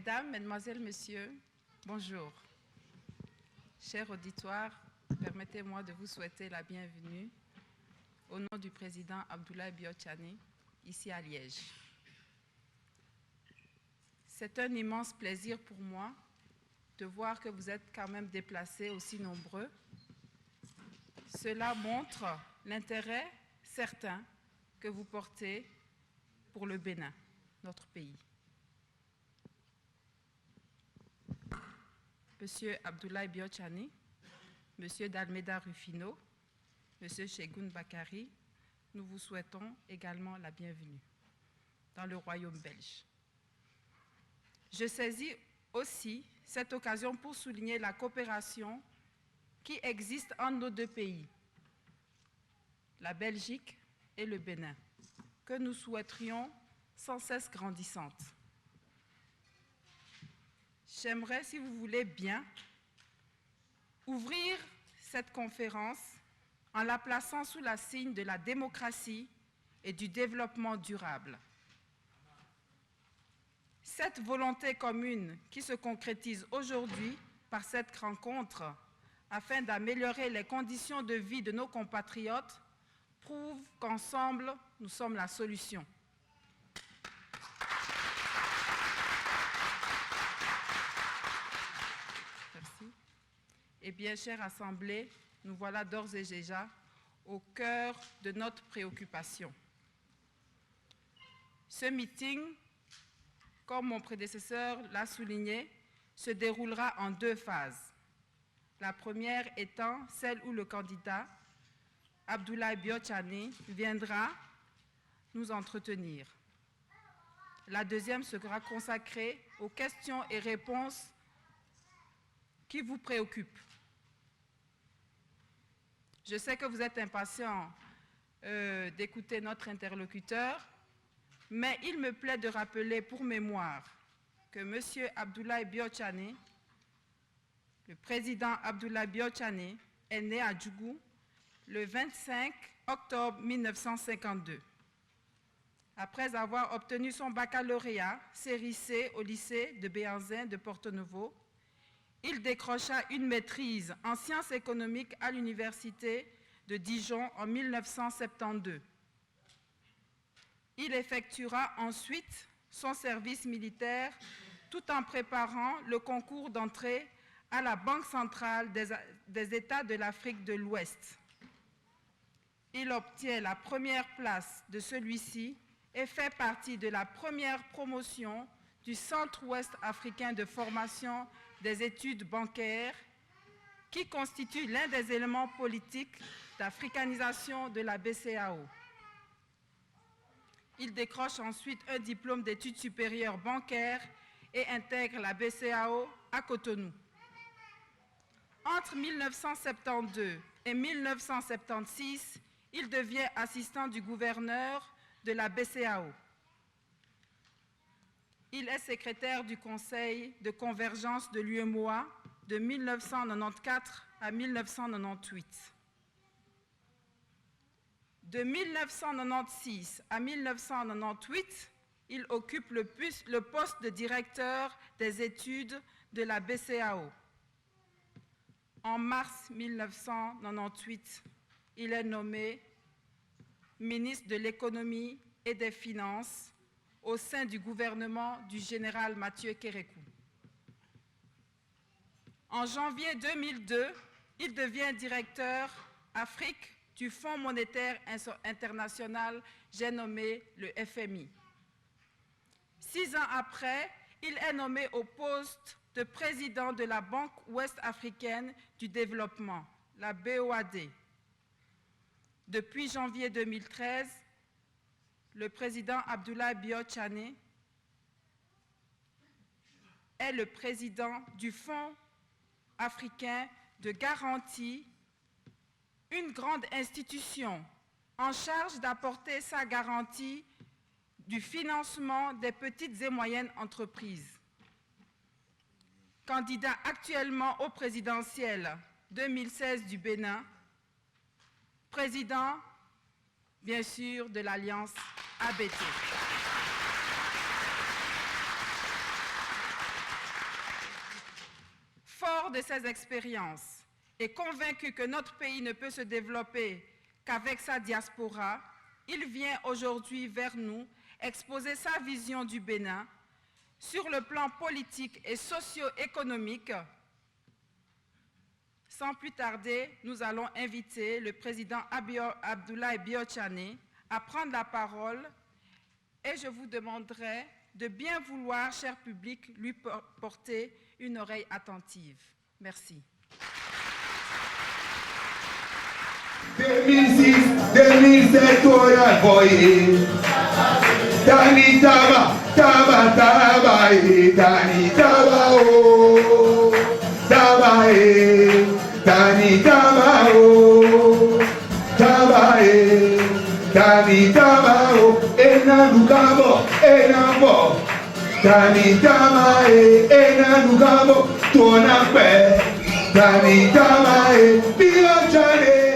Mesdames, Mesdemoiselles, Messieurs, bonjour. Cher auditoire, permettez-moi de vous souhaiter la bienvenue au nom du président Abdoulaye Biotchani, ici à Liège. C'est un immense plaisir pour moi de voir que vous êtes quand même déplacés aussi nombreux. Cela montre l'intérêt certain que vous portez pour le Bénin, notre pays. Monsieur Abdoulaye Biotchani, Monsieur Dalméda Rufino, Monsieur Chegoun Bakari, nous vous souhaitons également la bienvenue dans le Royaume belge. Je saisis aussi cette occasion pour souligner la coopération qui existe entre nos deux pays, la Belgique et le Bénin, que nous souhaiterions sans cesse grandissante. J'aimerais, si vous voulez bien, ouvrir cette conférence en la plaçant sous la signe de la démocratie et du développement durable. Cette volonté commune qui se concrétise aujourd'hui par cette rencontre afin d'améliorer les conditions de vie de nos compatriotes prouve qu'ensemble, nous sommes la solution. Merci. Eh bien, chère Assemblée, nous voilà d'ores et déjà au cœur de notre préoccupation. Ce meeting, comme mon prédécesseur l'a souligné, se déroulera en deux phases. La première étant celle où le candidat Abdoulaye Biotchani viendra nous entretenir. La deuxième sera consacrée aux questions et réponses qui vous préoccupent. Je sais que vous êtes impatients d'écouter notre interlocuteur, mais il me plaît de rappeler pour mémoire que M. Abdoulaye Biotchani, le président Abdoulaye Biotchani, est né à Djougou le 25 octobre 1952. Après avoir obtenu son baccalauréat série C au lycée de Béhanzin de Porto-Novo, il décrocha une maîtrise en sciences économiques à l'université de Dijon en 1972. Il effectuera ensuite son service militaire tout en préparant le concours d'entrée à la Banque centrale des États de l'Afrique de l'Ouest. Il obtient la première place de celui-ci et fait partie de la première promotion du Centre-Ouest africain de formation des études bancaires, qui constitue l'un des éléments politiques d'africanisation de la BCEAO. Il décroche ensuite un diplôme d'études supérieures bancaires et intègre la BCEAO à Cotonou. Entre 1972 et 1976, il devient assistant du gouverneur de la BCEAO. Il est secrétaire du Conseil de convergence de l'UEMOA de 1994 à 1998. De 1996 à 1998, il occupe le poste de directeur des études de la BCEAO. En mars 1998, il est nommé ministre de l'économie et des finances au sein du gouvernement du général Mathieu Kérékou. En janvier 2002, il devient directeur Afrique du Fonds monétaire international, j'ai nommé le FMI. 6 ans après, il est nommé au poste de président de la Banque ouest-africaine du développement, la BOAD. Depuis janvier 2013, le président Abdoulaye Biotchani est le président du Fonds africain de garantie, une grande institution en charge d'apporter sa garantie du financement des petites et moyennes entreprises. Candidat actuellement au présidentiel 2016 du Bénin, président, bien sûr, de l'Alliance ABT. Fort de ces expériences et convaincu que notre pays ne peut se développer qu'avec sa diaspora, il vient aujourd'hui vers nous exposer sa vision du Bénin sur le plan politique et socio-économique. Sans plus tarder, nous allons inviter le président Abdoulaye Biotchane à prendre la parole et je vous demanderai de bien vouloir, cher public, lui porter une oreille attentive. Merci. 2006, 2007, oya boye. Tani taba, taba, taba, tani taba, oh. Taba, tani taba, oh. Taba, tani taba, oh. Ena lukabo, ena bo. Tani taba, ena lukabo, tuona pe. Tani taba, Biotchane.